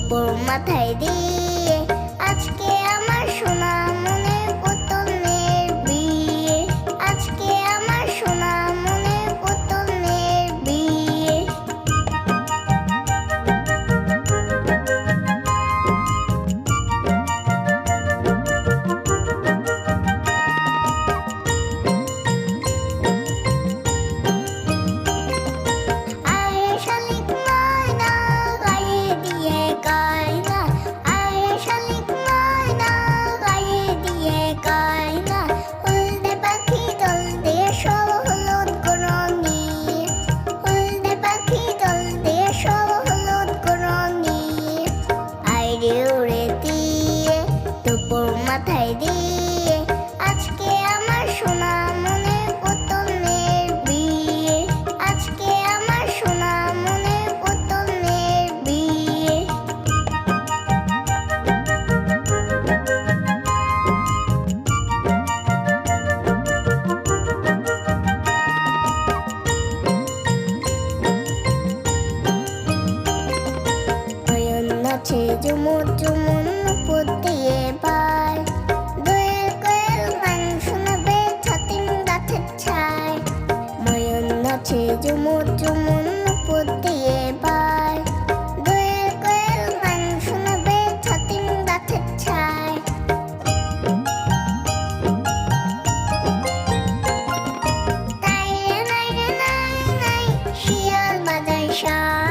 দুপুর মাথায় দিয়ে আজকে আমার সোনা মনে পুতুলের বিয়ে। আজকে আমার সোনা মনে পুতুলের বিয়ে। আরে শালিক ময়না গায়ে দিয়ে গয়না, আরে শালিক ময়না গায়ে দিয়ে গয়না। হলদে পাখি দল দিয়ে সব হলুদ গুঁড়ো নিয়ে, হলদে পাখি দল দিয়ে সব হলুদ গুঁড়ো নিয়ে। আইরে উড়ে দিয়ে দুপুর মাথায় দিয়ে আজকে আমার সোনা মনে পুতুলের বিয়ে। আজকে আমার সোনা মনে পুতুলের বিয়ে। নয়ন নাচে ঝুমুর ঝুমুর নুপুর দিয়ে পায়। দোয়েল কোয়েল গান শোনাবে ছাতিম গাছের ছায়। নয়ন নাচে ঝুমুর ঝুমুর নুপুর দিয়ে পায়। দোয়েল কোয়েল গান শোনাবে ছাতিম গাছের ছায়। তাই রে নাই রে নাই নাই, শিয়াল বাজায় শাঁখ।